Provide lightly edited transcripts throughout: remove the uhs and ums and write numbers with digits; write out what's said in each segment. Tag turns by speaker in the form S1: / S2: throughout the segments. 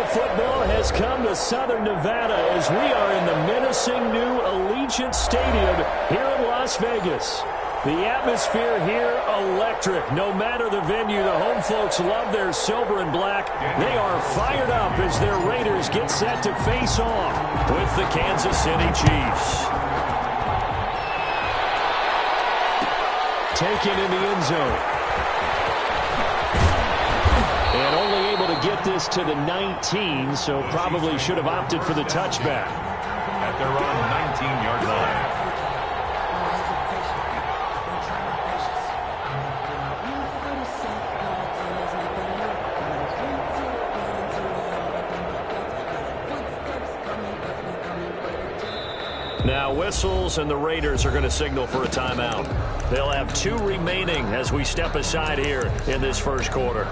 S1: football has come to Southern Nevada as we are in the menacing new Allegiant Stadium here in Las Vegas. The atmosphere here, electric. No matter the venue, the home folks love their silver and black. They are fired up as their Raiders get set to face off with the Kansas City Chiefs. Taken in the end zone. And only able to get this to the 19, so probably should have opted for the touchback.
S2: At their own 19-yard line.
S1: Now whistles, and the Raiders are going to signal for a timeout. They'll have 2 remaining as we step aside here in this first quarter.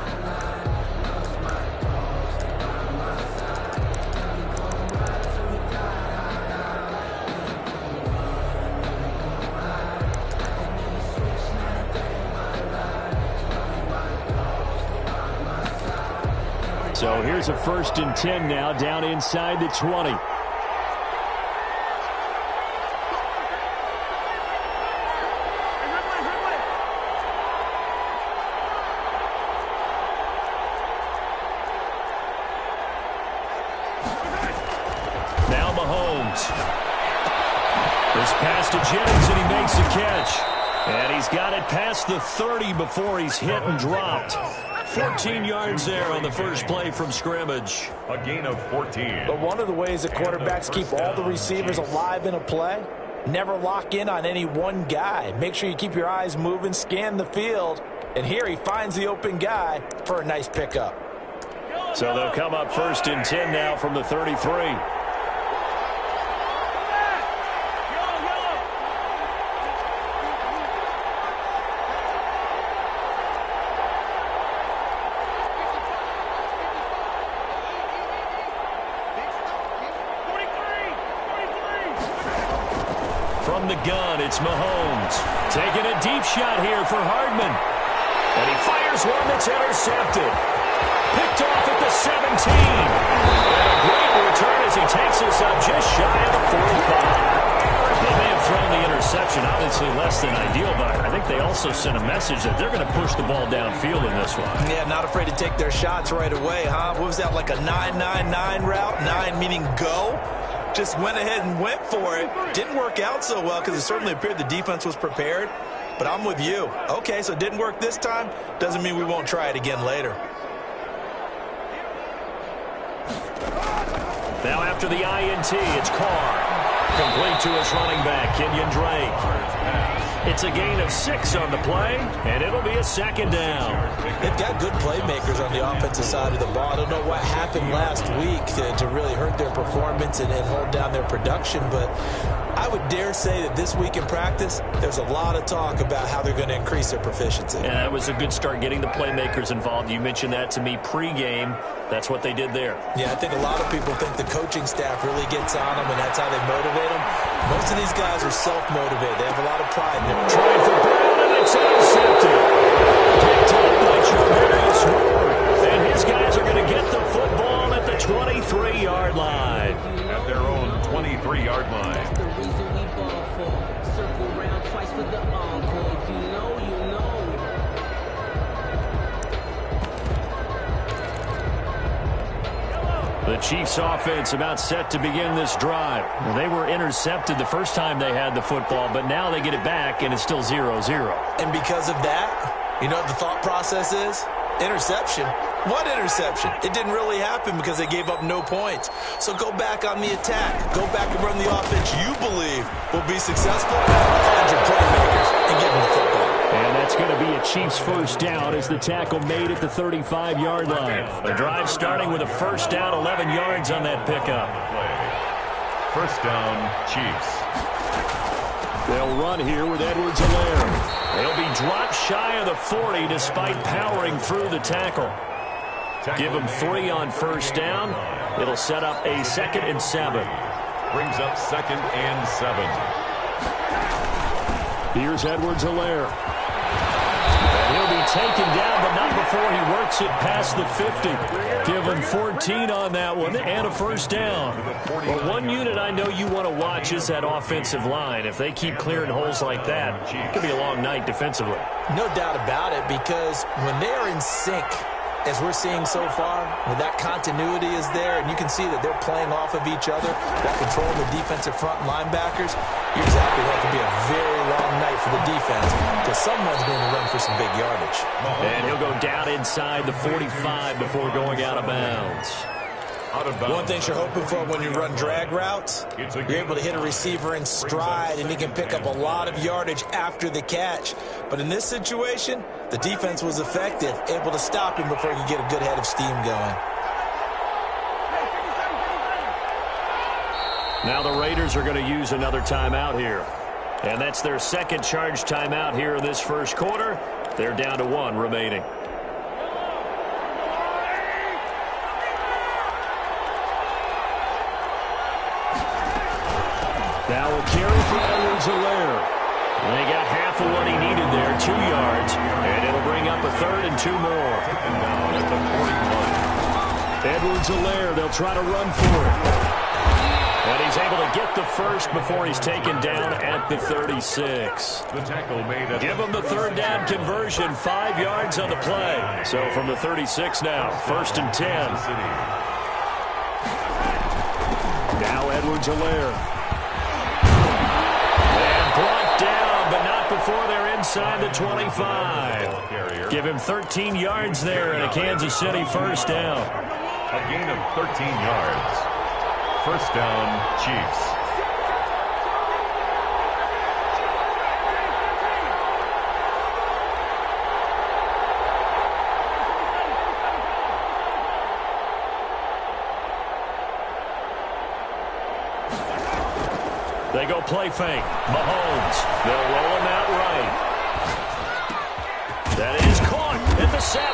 S1: So here's a 1st and 10 now, down inside the 20. Now Mahomes. This pass to Jennings, and he makes the catch. And he's got it past the 30 before he's hit and dropped. 14 yards there on the first play from scrimmage.
S2: A gain of 14.
S3: But one of the ways that quarterbacks keep all the receivers alive in a play, never lock in on any one guy. Make sure you keep your eyes moving, scan the field. And here he finds the open guy for a nice pickup.
S1: So they'll come up 1st and 10 now from the 33. From the gun, it's Mahomes. Taking a deep shot here for Hardman. And he fires one that's intercepted. Picked off at the 17. And a great return as he takes us up just shy of the 45. They may have thrown the interception, obviously less than ideal, but I think they also sent a message that they're going to push the ball downfield in this one.
S3: Yeah, not afraid to take their shots right away, huh? What was that, like a 9-9-9 route? 9 meaning go? Just went ahead and went for it. Didn't work out so well because it certainly appeared the defense was prepared. But I'm with you. Okay, so it didn't work this time. Doesn't mean we won't try it again later.
S1: Now after the INT, it's Carr. Complete to his running back, Kenyon Drake. It's a gain of 6 on the play, and it'll be a 2nd down.
S3: They've got good playmakers on the offensive side of the ball. I don't know what happened last week to really hurt their performance and hold down their production, but I would dare say that this week in practice, there's a lot of talk about how they're going to increase their proficiency.
S1: Yeah, that was a good start getting the playmakers involved. You mentioned that to me pregame. That's what they did there.
S3: Yeah, I think a lot of people think the coaching staff really gets on them, and that's how they motivate them. Most of these guys are self-motivated. They have a lot of pride in them.
S1: Trying for Brown, and it's intercepted. Picked up by Javarius Ward. And his guys are going to get the football at the 23-yard line.
S2: At their own 23-yard line.
S4: That's the reason we ball for. Circle round twice for the encore. If you know, you know.
S1: The Chiefs offense about set to begin this drive. Well, they were intercepted the first time they had the football, but now they get it back, and it's still 0-0.
S3: And because of that, you know what the thought process is? Interception. What interception? It didn't really happen because they gave up no points. So go back on the attack. Go back and run the offense you believe will be successful. Find your playmakers and give them the football.
S1: And that's going to be a Chiefs 1st down as the tackle made at the 35-yard line. The drive starting with a 1st down, 11 yards on that pickup.
S2: 1st down, Chiefs.
S1: They'll run here with Edwards-Helaire. They'll be dropped shy of the 40 despite powering through the tackle. Give them 3 on 1st down. It'll set up a 2nd and 7.
S2: Brings up 2nd and 7.
S1: Here's Edwards-Helaire. And he'll be taken down, but not before he works it past the 50. Give him 14 on that one and a first down. Well, one unit I know you want to watch is that offensive line. If they keep clearing holes like that, it could be a long night defensively.
S3: No doubt about it, because when they are in sync, as we're seeing so far, when that continuity is there, and you can see that they're playing off of each other while controlling the defensive front linebackers, you're exactly right. It could be a very long night for the defense because someone's going to run for some big yardage.
S1: And he'll go down inside the 45 before going out of bounds.
S3: One thing you're hoping for when you run drag routes, you're able to hit a receiver in stride, and he can pick up a lot of yardage after the catch. But in this situation, the defense was effective, able to stop him before he could get a good head of steam going.
S1: Now the Raiders are going to use another timeout here. And that's their second charge timeout here in this first quarter. They're down to one remaining. Now a carry for Edwards-Helaire. They got half of what he needed there, 2 yards, and it'll bring up a third and 2 more. Edwards-Helaire, they'll try to run for it. And he's able to get the first before he's taken down at the 36.
S2: The tackle made at
S1: Give him the third down conversion, 5 yards on the play. So from the 36 now, first and 10. Now Edwards-Helaire. Brought down, but not before they're inside the 25. Give him 13 yards there and a Kansas City first down.
S2: A gain of 13 yards. First down, Chiefs.
S1: They go play fake. Mahomes. They'll roll him out right. That is caught at the 7.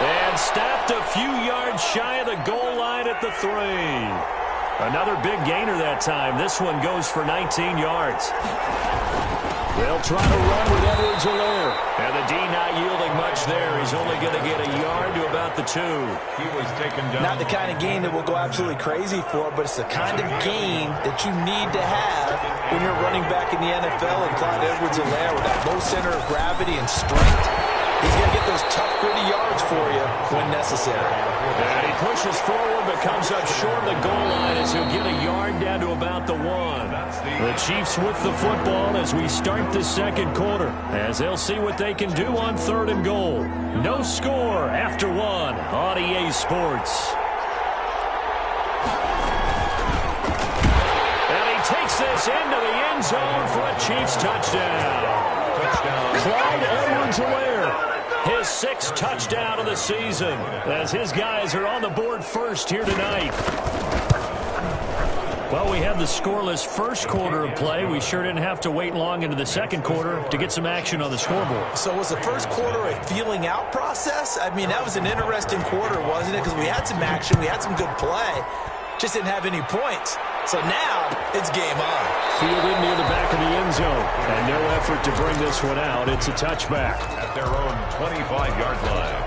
S1: And stopped a few yards shy of the goal line at the 3. Another big gainer that time. This one goes for 19 yards. They'll try to run with Edwards-Helaire. And the D not yielding much there. He's only going to get a yard to about the 2.
S2: He was taken down.
S3: Not the kind of gain that we'll go absolutely crazy for, but it's the kind of gain that you need to have when you're running back in the NFL. And Clyde Edwards-Helaire with that low center of gravity and strength, he's going to get those tough, gritty yards for you when necessary.
S1: And he pushes forward but comes up short of the goal line as he'll get a yard down to about the 1. The Chiefs with the football as we start the second quarter, as they'll see what they can do on 3rd and goal. No score after 1 on EA Sports. And he takes this into the end zone for a Chiefs touchdown. Clyde Edwards-Helaire, his 6th touchdown of the season, as his guys are on the board first here tonight. Well, we had the scoreless first quarter of play. We sure didn't have to wait long into the second quarter to get some action on the scoreboard.
S3: So was the first quarter a feeling out process? I mean, that was an interesting quarter, wasn't it? Because we had some action, we had some good play, just didn't have any points. So now it's game on.
S1: Fielded near the back of the end zone, and no effort to bring this one out. It's a touchback.
S2: At their own 25-yard line.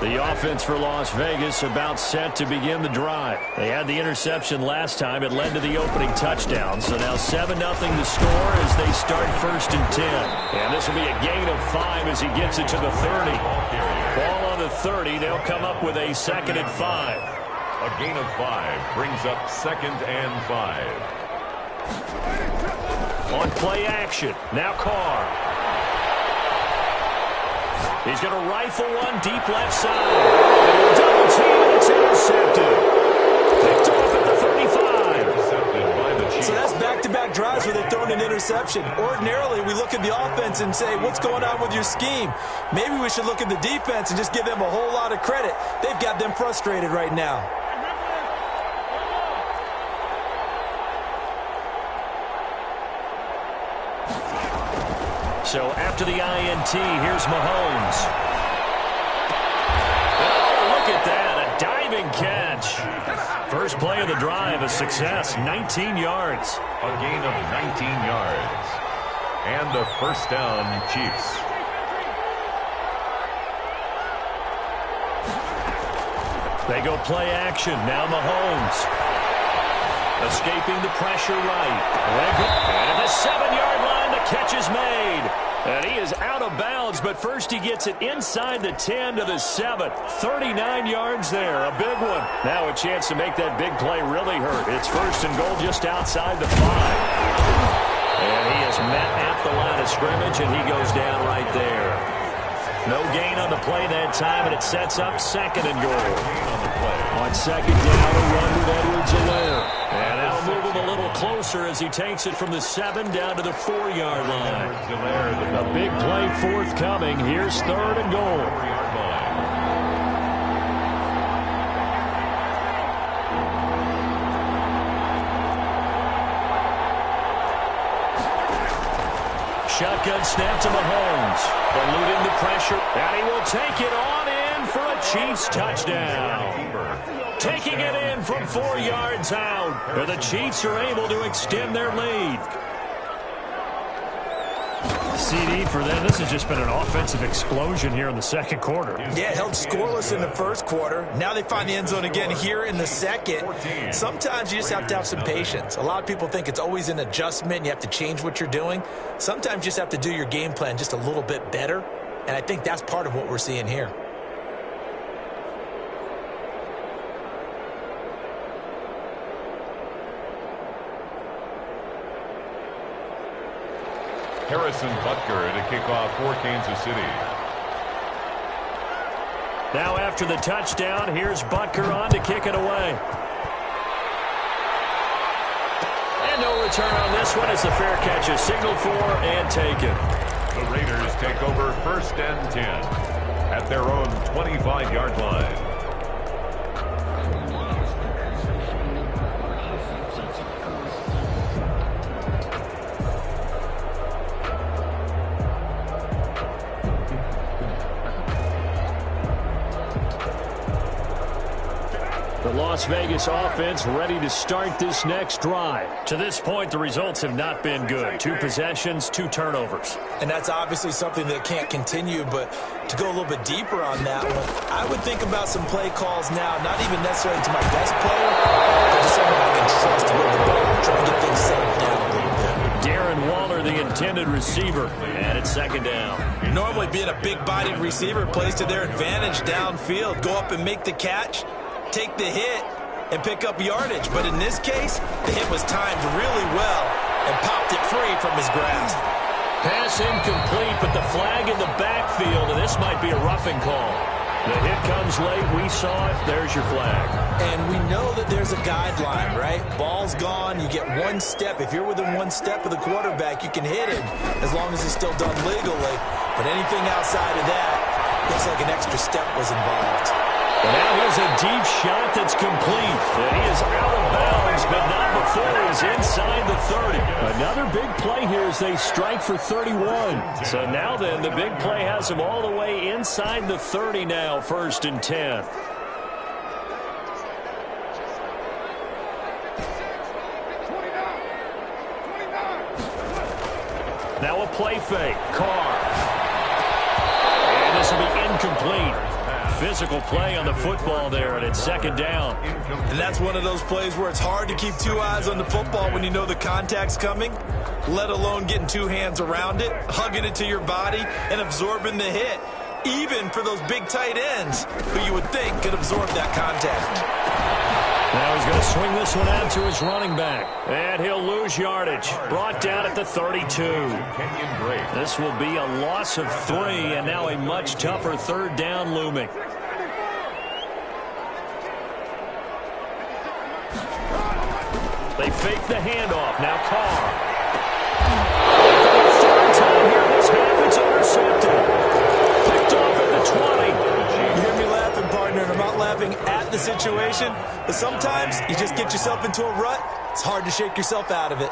S1: The offense for Las Vegas about set to begin the drive. They had the interception last time. It led to the opening touchdown. So now 7-0 to score as they start first and 10. And this will be a gain of 5 as he gets it to the 30. Ball on the 30. They'll come up with a 2nd and 5.
S2: A gain of 5 brings up 2nd and 5.
S1: On play action. Now Carr. He's going to rifle one deep left side. Double team, and it's intercepted. Picked off at the 35.
S2: Intercepted by the Chiefs.
S3: So that's back-to-back drives where they're throwing an interception. Ordinarily, we look at the offense and say, what's going on with your scheme? Maybe we should look at the defense and just give them a whole lot of credit. They've got them frustrated right now.
S1: So after the INT, here's Mahomes. Oh, look at first play of the drive, a success, 19 yards.
S2: A gain of 19 yards. And a first down, Chiefs.
S1: They go play action. Now Mahomes. Escaping the pressure right. And at the 7-yard line, the catch is made. And he is out of bounds, but first he gets it inside the 10 to the 7. 39 yards there, a big one. Now a chance to make that big play really hurt. It's first and goal just outside the 5. And he is met at the line of scrimmage, and he goes down right there. No gain on the play that time, and it sets up second and goal. On second down, a run with Edwards-Helaire. And that'll move him a little closer as he takes it from the 7 down to the 4-yard line. A big play forthcoming. Here's third and goal. Shotgun snap to Mahomes. Eluding the pressure. And he will take it on in for a Chiefs touchdown. Taking it in from 4 yards out. And the Chiefs are able to extend their lead. CD for them. This has just been an offensive explosion here in the second quarter.
S3: Yeah, held scoreless in the first quarter. Now they find the end zone again here in the second. Sometimes you just have to have some patience. A lot of people think it's always an adjustment. You have to change what you're doing. Sometimes you just have to do your game plan just a little bit better. And I think that's part of what we're seeing here.
S2: Harrison Butker to kick off for Kansas City.
S1: Now after the touchdown, here's Butker on to kick it away. And no return on this one as the fair catch is signaled for and taken.
S2: The Raiders take over first and 10 at their own 25-yard line.
S1: The Las Vegas offense ready to start this next drive. To this point, the results have not been good. 2 possessions, 2 turnovers.
S3: And that's obviously something that can't continue, but to go a little bit deeper on that one, I would think about some play calls now, not even necessarily to my best player, but to someone I can trust with the ball, trying to get things settled down a little bit.
S1: Darren Waller, the intended receiver, and it's second down.
S3: Normally being a big-bodied receiver plays to their advantage downfield. Go up and make the catch, take the hit, and pick up yardage. But in this case, the hit was timed really well and popped it free from his grasp.
S1: Pass incomplete, but the flag in the backfield, and this might be a roughing call. The hit comes late. We saw it. There's your flag.
S3: And we know that there's a guideline, right? Ball's gone. You get 1 step. If you're within 1 step of the quarterback, you can hit him as long as it's still done legally. But anything outside of that, looks like an extra step was involved.
S1: And now here's a deep shot that's complete. And he is out of bounds, but not before he's inside the 30. Another big play here as they strike for 31. So now then, the big play has him all the way inside the 30 now, first and 10. Now a play fake. Carr. And this will be incomplete. Physical play on the football there, and it's second down.
S3: And that's one of those plays where it's hard to keep 2 eyes on the football when you know the contact's coming, let alone getting 2 hands around it, hugging it to your body, and absorbing the hit, even for those big tight ends who you would think could absorb that contact.
S1: Now he's going to swing this one out to his running back, and he'll lose yardage. Brought down at the 32. This will be a loss of 3, and now a much tougher third down looming. They fake the handoff. Now Carr. Time here this half, it's intercepted. Picked off at the 20.
S3: You hear me laughing, partner, and I'm not laughing at the situation, but sometimes you just get yourself into a rut. It's hard to shake yourself out of it.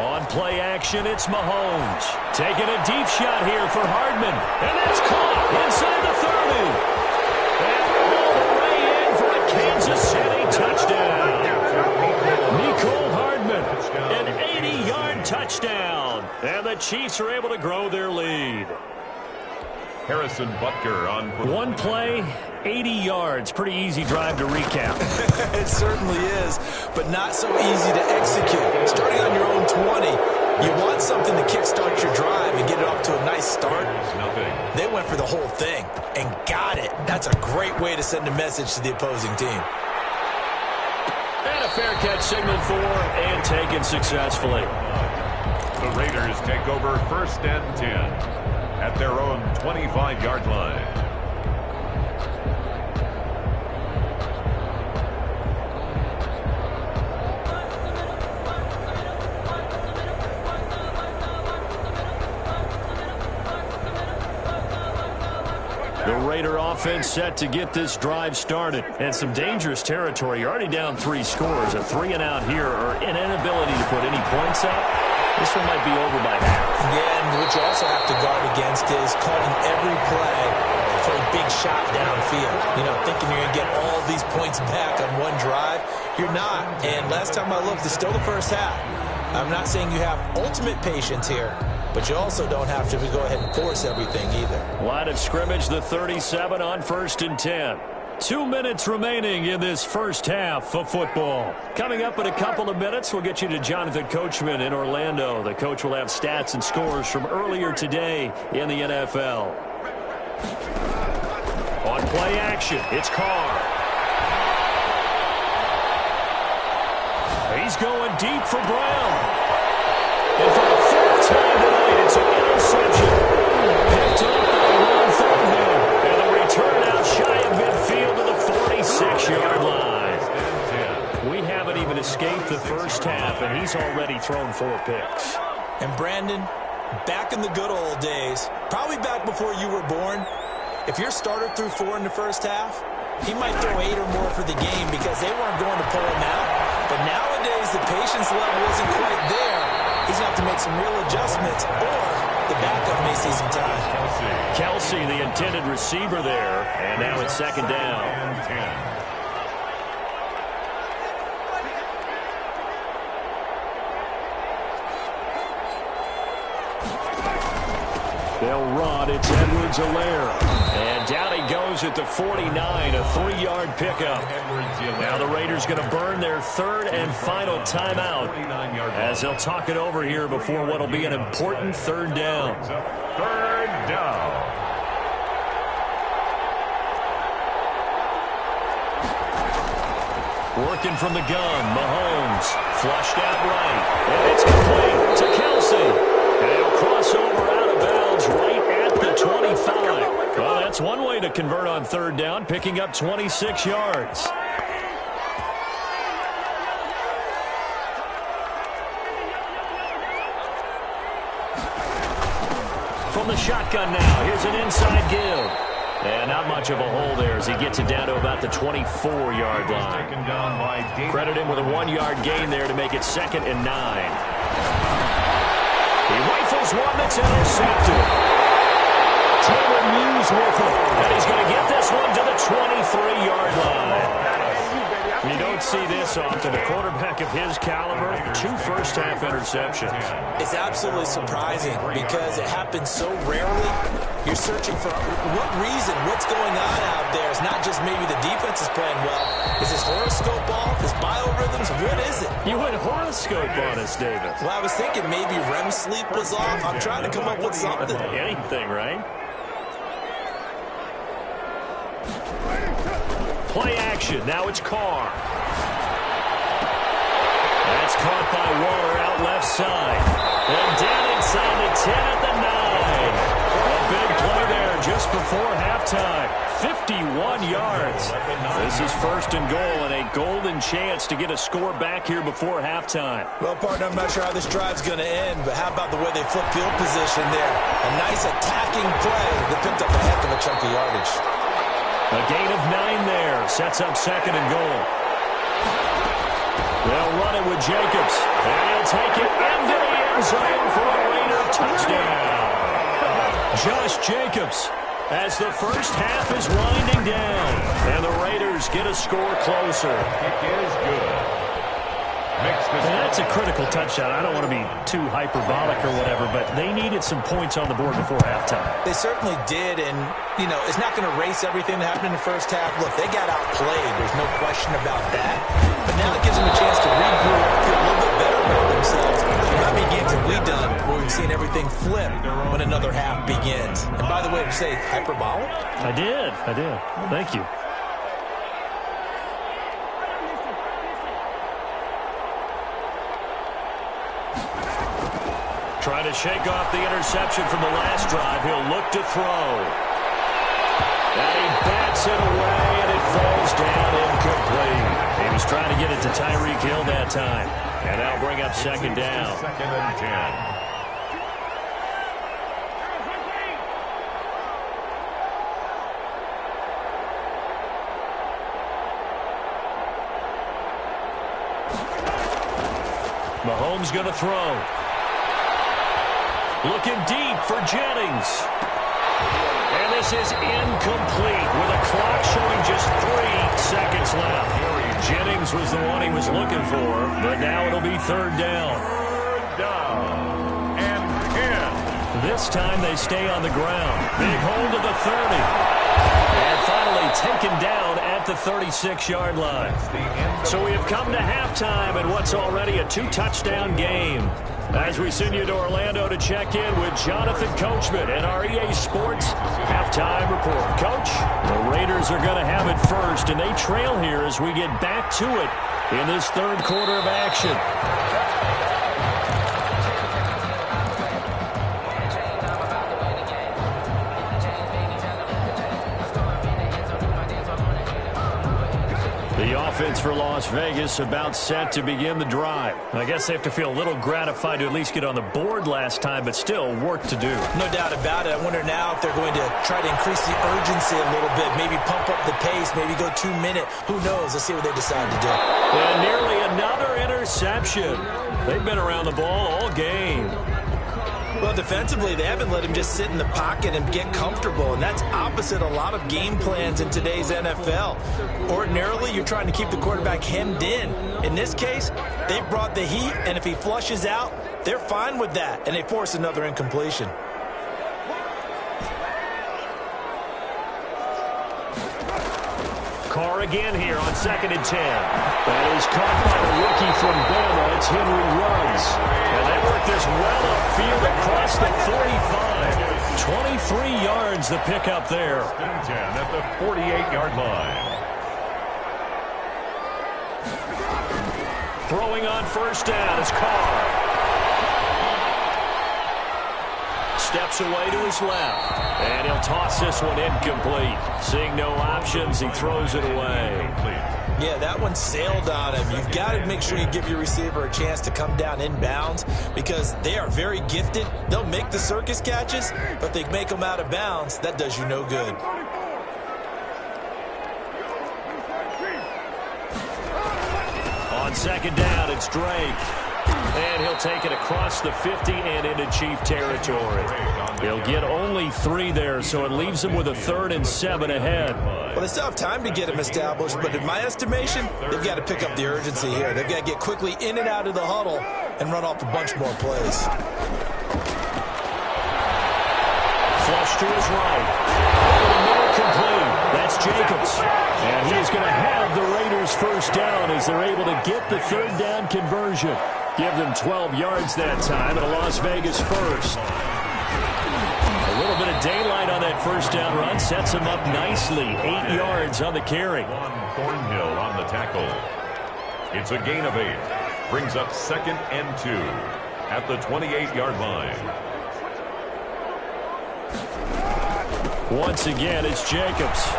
S1: On play action, it's Mahomes. Taking a deep shot here for Hardman. And that's caught inside the 30. And all the way in for a Kansas City touchdown. Nicole Hardman, an 80-yard touchdown. And the Chiefs are able to grow their lead.
S2: Harrison Butker on.
S1: One play, 80 yards. Pretty easy drive to recap.
S3: It certainly is, but not so easy to execute. Starting on your own 20, you want something to kickstart your drive and get it off to a nice start. They went for the whole thing and got it. That's a great way to send a message to the opposing team.
S1: And a fair catch signaled for and taken successfully.
S2: The Raiders take over 1st and 10 at their own 25-yard line.
S1: The Raider offense set to get this drive started. And some dangerous territory. You're already down 3 scores. A 3 and out here, or an inability to put any points up. This one might be over by half.
S3: Yeah, and what you also have to guard against is calling every play for a big shot downfield. You know, thinking you're going to get all these points back on one drive. You're not. And last time I looked, it's still the first half. I'm not saying you have ultimate patience here, but you also don't have to go ahead and force everything either.
S1: Line of scrimmage, the 37 on 1st and 10. 2 minutes remaining in this first half of football. Coming up in a couple of minutes, we'll get you to Jonathan Coachman in Orlando. The coach will have stats and scores from earlier today in the NFL. On play action, it's Carr. He's going deep for Brown. And for the 4th time tonight, it's an interception. Picked up by Ron Thornhill. And the return out shy of midfield to the 46-yard line. We haven't even escaped the first half, and he's already thrown 4 picks.
S3: And Brandon, back in the good old days, probably back before you were born, if your starter threw 4 in the first half, he might throw 8 or more for the game because they weren't going to pull him out. But nowadays, the patience level isn't quite there. He's going to have to make some real adjustments, or the backup may see some time.
S1: Kelsey, the intended receiver there, and now it's 2nd down. They'll run. It's Edwards-Helaire. And down he goes at the 49, a 3-yard pickup. Now the Raiders going to burn their 3rd and final timeout as they'll talk it over here before what will be an important 3rd down.
S2: 3rd down.
S1: Working from the gun, Mahomes flushed out right. And it's complete to Kelsey. And he'll cross over out of bounds right at the 25. Well, that's one way to convert on 3rd down, picking up 26 yards. From the shotgun now, here's an inside give. And not much of a hole there as he gets it down to about the 24-yard line. Credit him with a 1-yard gain there to make it 2nd and 9. He rifles one that's intercepted. Taylor Muse with it. And he's going to get this one to the 23-yard line. You don't see this often. A quarterback of his caliber, 2 first-half interceptions.
S3: It's absolutely surprising because it happens so rarely. You're searching for what reason, what's going on out there. It's not just maybe the defense is playing well. Is his horoscope off? His biorhythms? What is it?
S1: You went horoscope on us, David.
S3: Well, I was thinking maybe REM sleep was off. I'm trying to come up with something.
S1: Anything, right? Play action. Now it's Carr. That's caught by Waller out left side. And down inside the 10 at the 9. A big play there just before halftime. 51 yards. This is 1st and goal and a golden chance to get a score back here before halftime.
S3: Well, partner, I'm not sure how this drive's going to end, but how about the way they flip field position there? A nice attacking play that picked up a heck of a chunk of yardage.
S1: A gain of 9 there. Sets up 2nd and goal. They'll run on it with Jacobs. And he'll take it into the end zone for a Raider touchdown. Josh Jacobs, as the first half is winding down, and the Raiders get a score closer.
S2: Kick is good.
S1: And that's a critical touchdown. I don't want to be too hyperbolic or whatever, but they needed some points on the board before halftime.
S3: They certainly did, and, you know, it's not going to erase everything that happened in the first half. Look, they got outplayed. There's no question about that. But now it gives them a chance to regroup, feel a little bit better about themselves. How many games have we done where we've seen everything flip when another half begins? And by the way, did you say hyperbolic?
S1: I did. Thank you. Trying to shake off the interception from the last drive. He'll look to throw. And he bats it away, and it falls down incomplete. He was trying to get it to Tyreek Hill that time. And that'll bring up second down.
S2: Second and 10.
S1: Mahomes going to throw. Looking deep for Jennings. And this is incomplete with a clock showing just 3 seconds left. Jennings was the one he was looking for, but now it'll be third down.
S2: Third down and 10.
S1: This time they stay on the ground. Big hold of the 30. And finally taken down at the 36-yard line. So we have come to halftime in what's already a 2-touchdown game. As we send you to Orlando to check in with Jonathan Coachman and our EA Sports halftime report. Coach, the Raiders are going to have it first, and they trail here as we get back to it in this third quarter of action. The offense for Las Vegas about set to begin the drive. I guess they have to feel a little gratified to at least get on the board last time, but still work to do.
S3: No doubt about it. I wonder now if they're going to try to increase the urgency a little bit, maybe pump up the pace, maybe go 2-minute. Who knows? Let's see what they decide to do.
S1: And nearly another interception. They've been around the ball all game.
S3: Well, defensively, they haven't let him just sit in the pocket and get comfortable, and that's opposite a lot of game plans in today's NFL. Ordinarily, you're trying to keep the quarterback hemmed in. In this case, they brought the heat, and if he flushes out, they're fine with that, and they force another incompletion.
S1: Carr again here on 2nd and 10. That is caught by the rookie from Bama. It's Henry Ruggs. And they work this well upfield across the 45. 23 yards the pickup there.
S2: 10 at the 48-yard line.
S1: Throwing on first down is Carr. Steps away to his left. And he'll toss this one incomplete. Seeing no options, he throws it away.
S3: Yeah, that one sailed on him. You've got to make sure you give your receiver a chance to come down inbounds because they are very gifted. They'll make the circus catches, but they make them out of bounds. That does you no good.
S1: On second down, it's Drake. And he'll take it across the 50 and into Chief territory. He'll get only 3 there, so it leaves him with a 3rd and 7 ahead.
S3: Well, they still have time to get him established, but in my estimation, they've got to pick up the urgency here. They've got to get quickly in and out of the huddle and run off a bunch more plays.
S1: Flush to his right. Over the middle, complete. That's Jacobs. And he's going to have the Raiders first down as they're able to get the 3rd down conversion. Give them 12 yards that time and a Las Vegas first. A little bit of daylight on that first down run sets him up nicely. 8 yards on the carry.
S2: Thornhill on the tackle. It's a gain of 8. Brings up 2nd and 2 at the 28-yard line.
S1: Once again, it's Jacobs.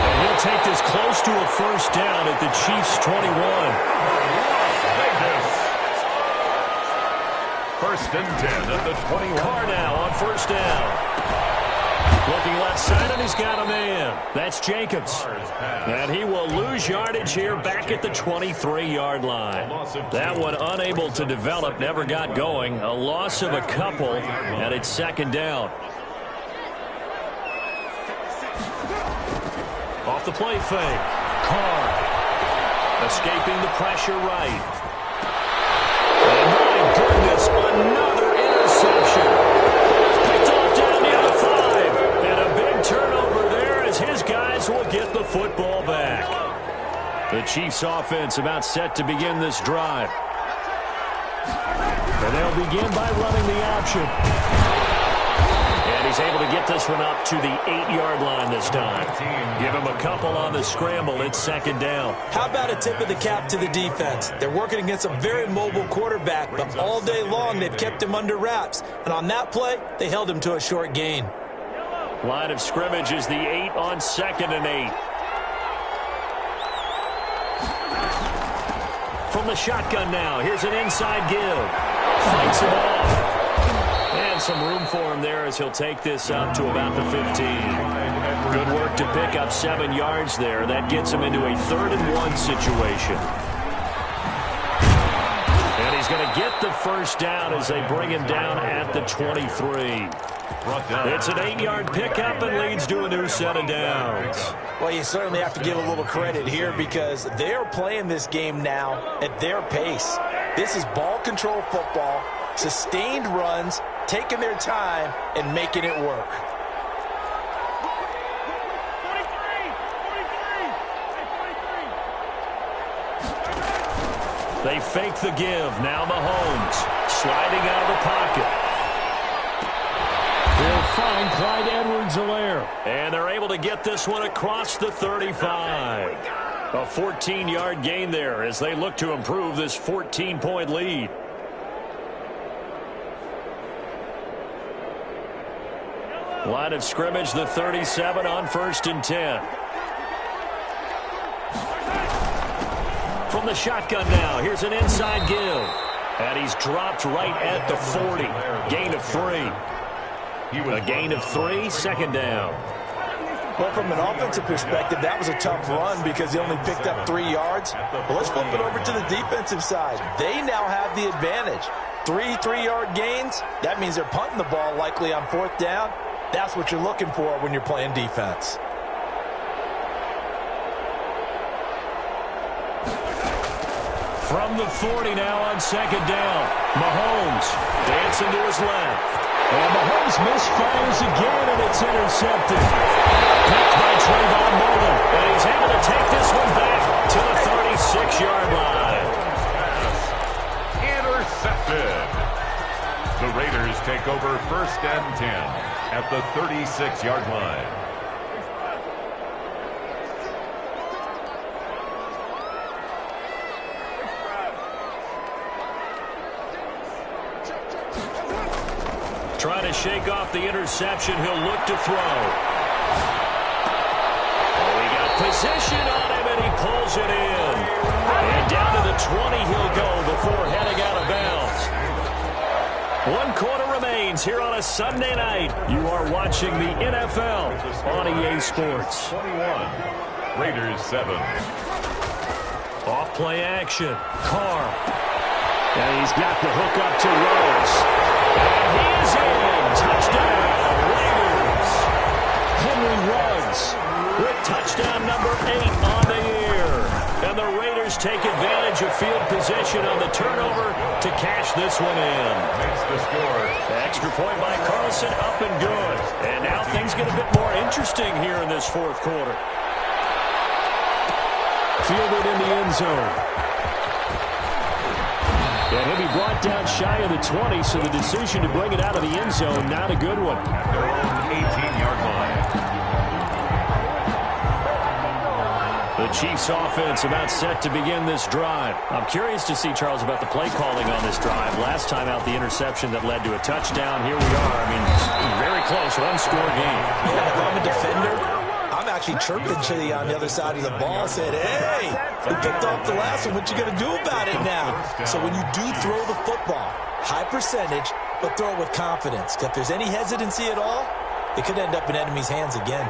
S1: And he'll take this close to a first down at the Chiefs' 21.
S2: First and 10 at the 21.
S1: Carr now on first down. Looking left side, and he's got a man. That's Jacobs. And he will lose yardage here back at the 23-yard line. That one unable to develop, never got going. A loss of a couple, and it's second down. Off the play fake. Carr. Escaping the pressure right. And my goodness, another interception. Picked off down near the 5. And a big turnover there as his guys will get the football back. The Chiefs offense about set to begin this drive. And they'll begin by running the option. And he's able to get this one up to the 8-yard line this time. Give him a couple on the scramble. It's second down.
S3: How about a tip of the cap to the defense? They're working against a very mobile quarterback, but all day long they've kept him under wraps. And on that play, they held him to a short gain.
S1: Line of scrimmage is the 8 on 2nd and 8. From the shotgun now, here's an inside give. Fights him off. And some room for him there as he'll take this up to about the 15. Good work to pick up 7 yards there. That gets him into a 3rd and 1 situation. And he's going to get the first down as they bring him down at the 23. It's an 8-yard pickup and leads to a new set of downs.
S3: Well, you certainly have to give a little credit here because they're playing this game now at their pace. This is ball control football, sustained runs, taking their time and making it work.
S1: They fake the give. Now Mahomes sliding out of the pocket. They'll find Clyde Edwards-Helaire. And they're able to get this one across the 35. A 14-yard gain there as they look to improve this 14-point lead. Line of scrimmage, the 37 on 1st and 10. From the shotgun now, here's an inside give. And he's dropped right at the 40. Gain of 3. A gain of 3, second down.
S3: Well, from an offensive perspective, that was a tough run because he only picked up 3 yards. But let's flip it over to the defensive side. They now have the advantage. 3 3-yard gains, that means they're punting the ball likely on 4th down. That's what you're looking for when you're playing defense.
S1: From the 40 now on 2nd down. Mahomes dancing to his left. And Mahomes misfires again, and it's intercepted. Picked by Trayvon Mullen. And he's able to take this one back to the 36-yard line.
S2: Intercepted. The Raiders take over 1st and 10 at the 36-yard line.
S1: Trying to shake off the interception. He'll look to throw. Oh, he got position on him, and he pulls it in. And down to the 20 he'll go before heading out of bounds. 1 quarter remains here on a Sunday night. You are watching the NFL on EA Sports.
S2: 21, Raiders 7.
S1: Off play action. Carr. And he's got the hook up to Rose. And he is in. Touchdown, Raiders. Henry Ruggs with touchdown number 8 on the year. And the Raiders take advantage of field position on the turnover to cash this one in.
S2: Makes the score.
S1: Extra point by Carlson, up and good. And now things get a bit more interesting here in this 4th quarter. Fielded in the end zone. And he'll be brought down shy of the 20, so the decision to bring it out of the end zone, not a good one.
S2: At their own 18-yard line.
S1: The Chiefs offense about set to begin this drive. I'm curious to see, Charles, about the play calling on this drive. Last time out, the interception that led to a touchdown. Here we are. I mean, very close, one-score game.
S3: Yeah, if I'm a defender, I'm actually chirping to you on the other side of the ball, said, hey, we picked off the last one. What you going to do about it now? So when you do throw the football, high percentage, but throw it with confidence. If there's any hesitancy at all, it could end up in enemy's hands again.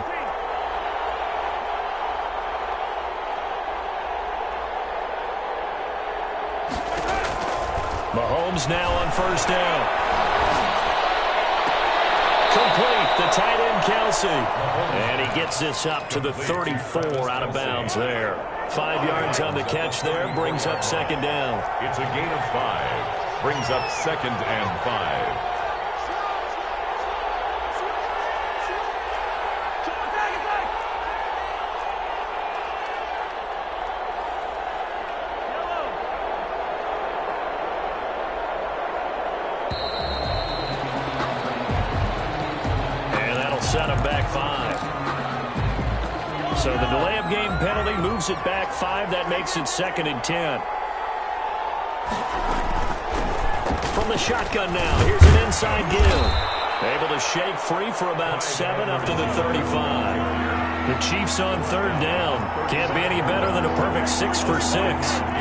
S1: Mahomes now on first down. Complete, the tight end Kelsey. And he gets this up to the 34 out of bounds there. 5 yards on the catch there, brings up second down.
S2: It's a gain of 5. Brings up 2nd and 5.
S1: Set him back 5. So the delay of game penalty moves it back 5. That makes it 2nd and 10. From the shotgun now, here's an inside give. Able to shake free for about 7 up to the 35. The Chiefs on 3rd down. Can't be any better than a perfect 6 for 6.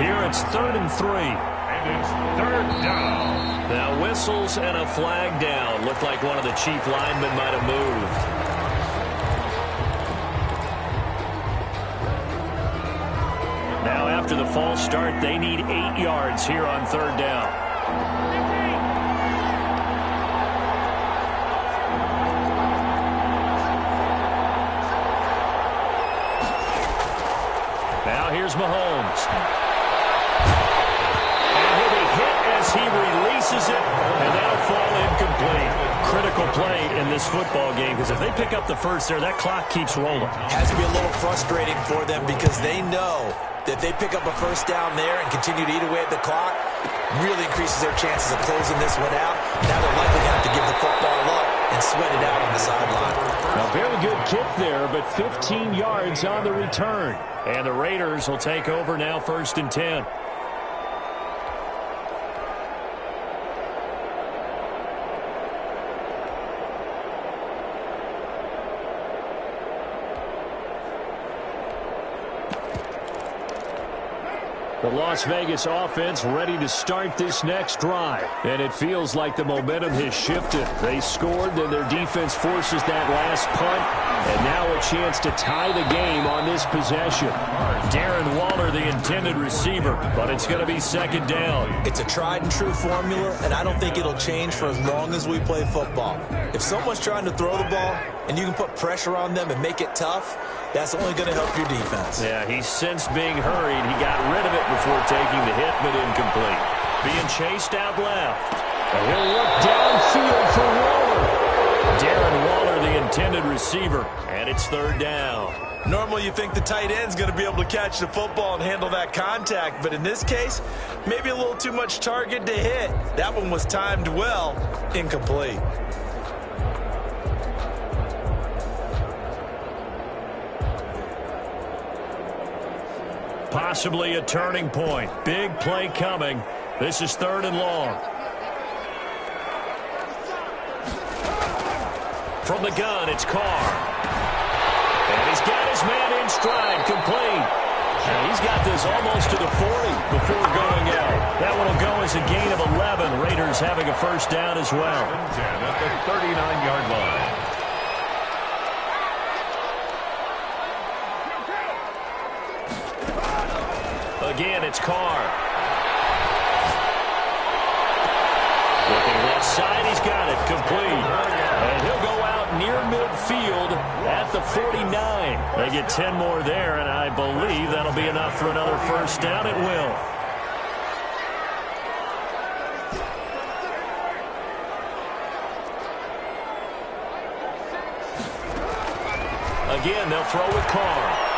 S1: Here it's 3rd and 3.
S2: And it's 3rd down.
S1: Now whistles and a flag down. Looked like one of the Chief linemen might have moved. Now after the false start, they need 8 yards here on 3rd down. Now here's Mahomes. He releases it, and that'll fall incomplete. Critical play in this football game, because if they pick up the first there, that clock keeps rolling.
S3: Has to be a little frustrating for them because they know that they pick up a first down there and continue to eat away at the clock, really increases their chances of closing this one out. Now they're likely going to have to give the football up and sweat it out on the sideline.
S1: A very good kick there, but 15 yards on the return. And the Raiders will take over now 1st and 10. The Las Vegas offense ready to start this next drive. And it feels like the momentum has shifted. They scored, then their defense forces that last punt. And now a chance to tie the game on this possession. Darren Waller, the intended receiver, but it's going to be 2nd down.
S3: It's a tried and true formula, and I don't think it'll change for as long as we play football. If someone's trying to throw the ball and you can put pressure on them and make it tough, that's only going to help your defense.
S1: Yeah, he's since being hurried. He got rid of it before taking the hit, but incomplete. Being chased out left. And he'll look downfield for Waller. Darren Waller, the intended receiver, and it's 3rd down.
S3: Normally you think the tight end's going to be able to catch the football and handle that contact, but in this case, maybe a little too much target to hit. That one was timed well, incomplete.
S1: Possibly a turning point. Big play coming. This is 3rd and long. From the gun, it's Carr. And he's got his man in stride, complete. And he's got this almost to the 40 before going out. That one will go as a gain of 11. Raiders having a first down as well.
S2: 10 at the 39-yard line.
S1: Again, it's Carr. Looking left side, he's got it, complete. And he'll go out near midfield at the 49. They get 10 more there, and I believe that'll be enough for another first down. It will. Again, they'll throw with Carr.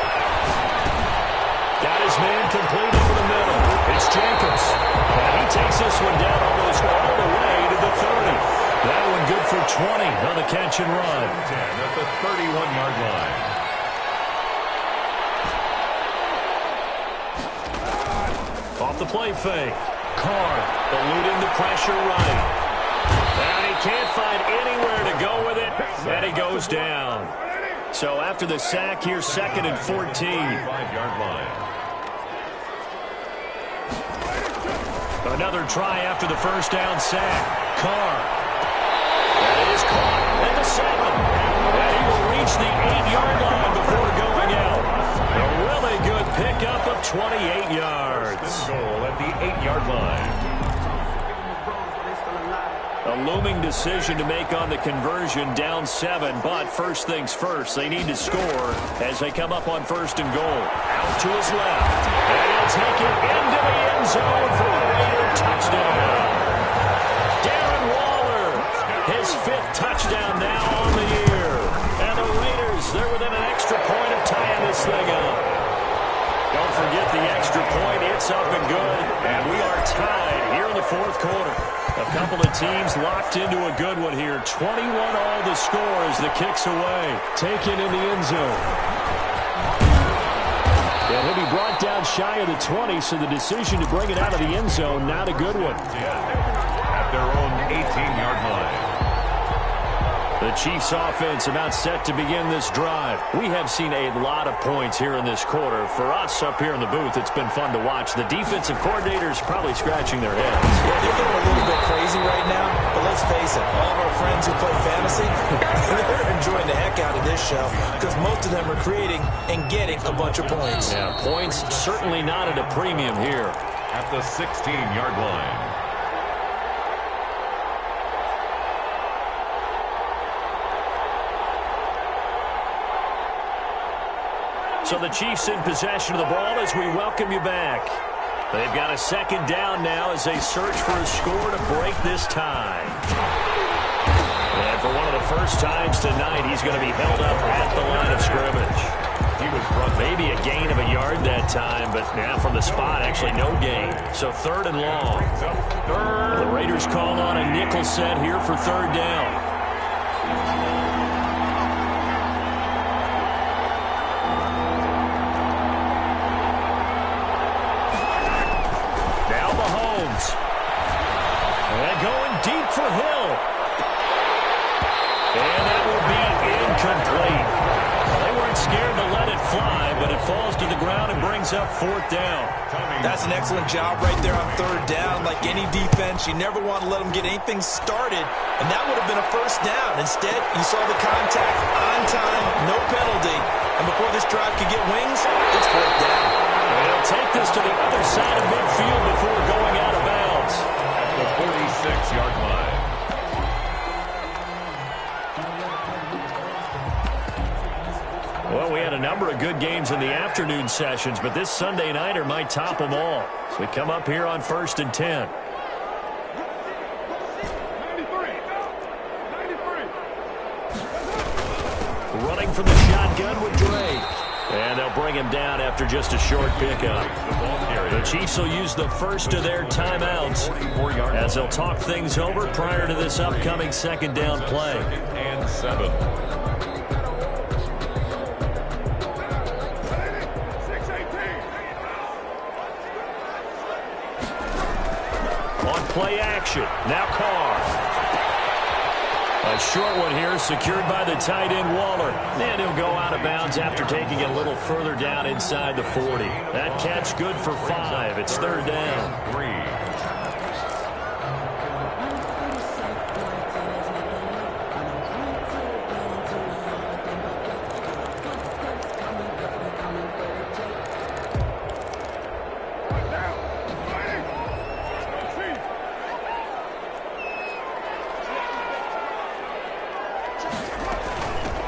S1: Got his man complete over the middle. It's Jacobs. And he takes this one down almost all the way to the 30. That one good for 20 on the catch and run.
S2: 10 at the 31-yard line.
S1: Off the play fake. Carr eluding the pressure right. And he can't find anywhere to go with it. And he goes down. So after the sack here, 2nd and 14.
S2: 5-yard line.
S1: Another try after the first down sack. Carr. That is caught at the 7. reach the 8-yard line before going out. A really good pickup of 28 yards.
S2: Goal at the 8-yard line.
S1: A looming decision to make on the conversion, down 7, but first things first, they need to score as they come up on 1st and goal. Out to his left, and he'll take it into the end zone for a Raider touchdown. Darren Waller, his 5th touchdown now on the year. And the Raiders, they're within an extra point of tying this thing up. Don't forget the extra point, it's up and good, and we are tied here in the 4th quarter. A couple of teams locked into a good one here. 21 all the score as the kick's away. Taken in the end zone. And he'll be brought down shy of the 20, so the decision to bring it out of the end zone, not a good one.
S2: At their own 18-yard line.
S1: The Chiefs offense about set to begin this drive. We have seen a lot of points here in this quarter. For us up here in the booth, it's been fun to watch. The defensive coordinators probably scratching their heads.
S3: Yeah, they're going a little bit crazy right now, but let's face it, all of our friends who play fantasy, they're enjoying the heck out of this show because most of them are creating and getting a bunch of points.
S1: Yeah, points certainly not at a premium here.
S2: At the 16-yard line.
S1: So the Chiefs in possession of the ball as we welcome you back. They've got a 2nd down now as they search for a score to break this tie. And for one of the first times tonight, he's going to be held up at the line of scrimmage. He was brought maybe a gain of a yard that time, but now from the spot, actually no gain. So 3rd and long. The Raiders call on a nickel set here for 3rd down. And going deep for Hill. And that will be incomplete. They weren't scared to let it fly, but it falls to the ground and brings up 4th down.
S3: That's an excellent job right there on 3rd down. Like any defense, you never want to let them get anything started, and that would have been a 1st down. Instead, you saw the contact on time, no penalty, and before this drive could get wings, it's 4th down.
S1: They'll take this to the other side of midfield before going out of bounds.
S2: At the 46-yard line.
S1: Well, we had a number of good games in the afternoon sessions, but this Sunday nighter might top them all. So we come up here on 1st and 10. Running from the shotgun with Drake. And they'll bring him down after just a short pickup. The Chiefs will use the first of their timeouts as they'll talk things over prior to this upcoming 2nd down play.
S2: And 7.
S1: On play action, now Carr. A short one here, secured by the tight end Waller. And he'll go out of bounds after taking it a little further down inside the 40. That catch good for 5. It's 3rd down.
S2: 3.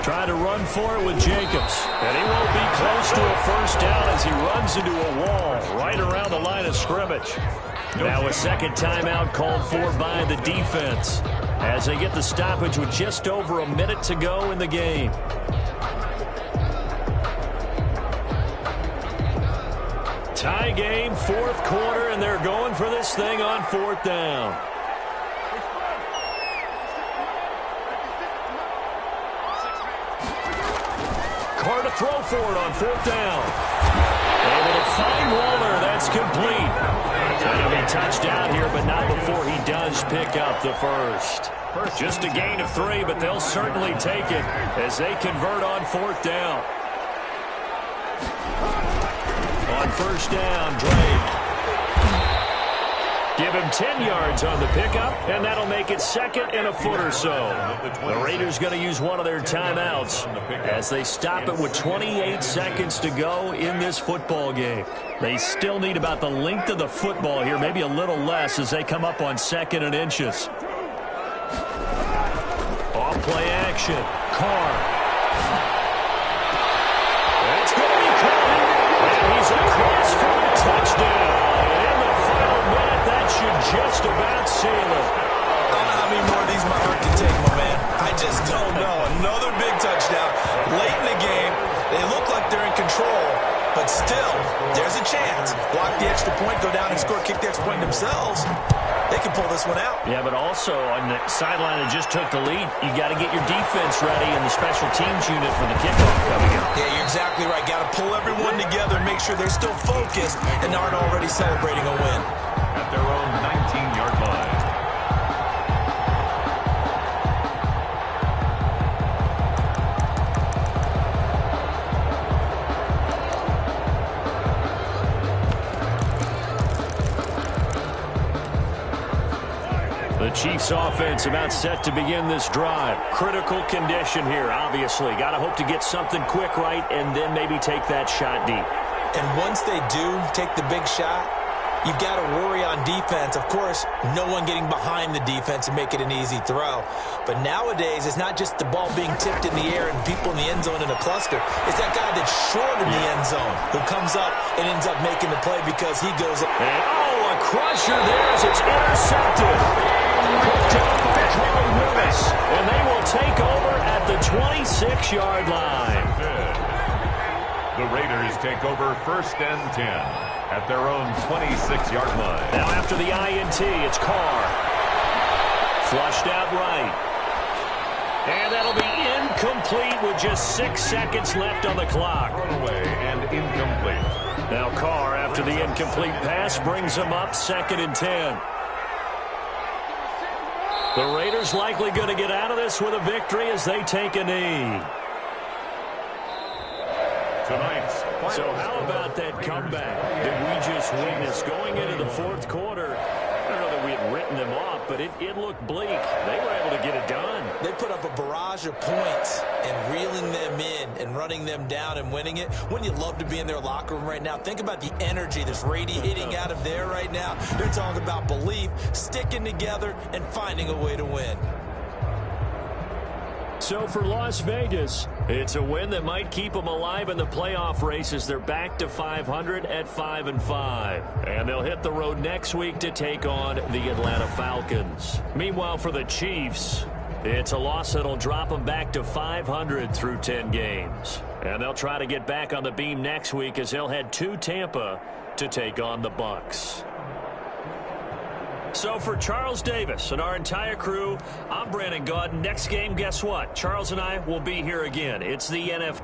S1: Trying to run for it with Jacobs. And he won't be close to a 1st down as he runs into a wall right around the line of scrimmage. Now a 2nd timeout called for by the defense as they get the stoppage with just over a minute to go in the game. Tie game, 4th quarter, and they're going for this thing on 4th down. Carr to throw for it on 4th down. Able to find Waller. That's complete. Going to be touched out here, but not before he does pick up the first. Just a gain of 3, but they'll certainly take it as they convert on 4th down. On 1st down, Drake. Give him 10 yards on the pickup, and that'll make it second and a foot or so. The Raiders going to use one of their timeouts as they stop it with 28 seconds to go in this football game. They still need about the length of the football here, maybe a little less as they come up on second and inches. Off play action. Carr. That's going to be caught. And he's across for a touchdown. In the final minute, that should just about seal it.
S3: I don't know how many more of these my heart can take, my man. I just don't know. Another big touchdown. Late in the game, they look like they're in control. But still, there's a chance. Block the extra point, go down and score, kick the extra point themselves. They can pull this one out.
S1: Yeah, but also on the sideline that just took the lead, you got to get your defense ready and the special teams unit for the kickoff coming up.
S3: Yeah, you're exactly right. Got to pull everyone together, make sure they're still focused and aren't already celebrating a win.
S2: At their own 19-yard line.
S1: The Chiefs offense about set to begin this drive. Critical condition here, obviously. Got to hope to get something quick right and then maybe take that shot deep.
S3: And once they do take the big shot, you've got to worry on defense. Of course, no one getting behind the defense and make it an easy throw. But nowadays, it's not just the ball being tipped in the air and people in the end zone in a cluster. It's that guy that's short in the end zone who comes up and ends up making the play because he goes up.
S1: And, a crusher there as it's intercepted. Picked up by Carl Lewis. And they will take over at the 26-yard line.
S2: The Raiders take over 1st and 10 at their own 26-yard line.
S1: Now after the INT, it's Carr. Flushed out right. And that'll be incomplete with just 6 seconds left on the clock.
S2: Thrown away and incomplete.
S1: Now Carr, after the incomplete pass, brings him up 2nd and 10. The Raiders likely going to get out of this with a victory as they take a knee.
S2: Tonight's
S1: So how about that comeback that we just witnessed going into the 4th quarter? I don't know that we had written them off, but it looked bleak. They were able to get it done.
S3: They put up a barrage of points and reeling them in and running them down and winning it. Wouldn't you love to be in their locker room right now? Think about the energy that's radiating out of there right now. They're talking about belief, sticking together, and finding a way to win.
S1: So for Las Vegas, it's a win that might keep them alive in the playoff race as they're back to 500 at 5-5. And they'll hit the road next week to take on the Atlanta Falcons. Meanwhile, for the Chiefs, it's a loss that'll drop them back to 500 through 10 games. And they'll try to get back on the beam next week as they'll head to Tampa to take on the Bucs. So for Charles Davis and our entire crew, I'm Brandon Gaudin. Next game, guess what? Charles and I will be here again. It's the NFL.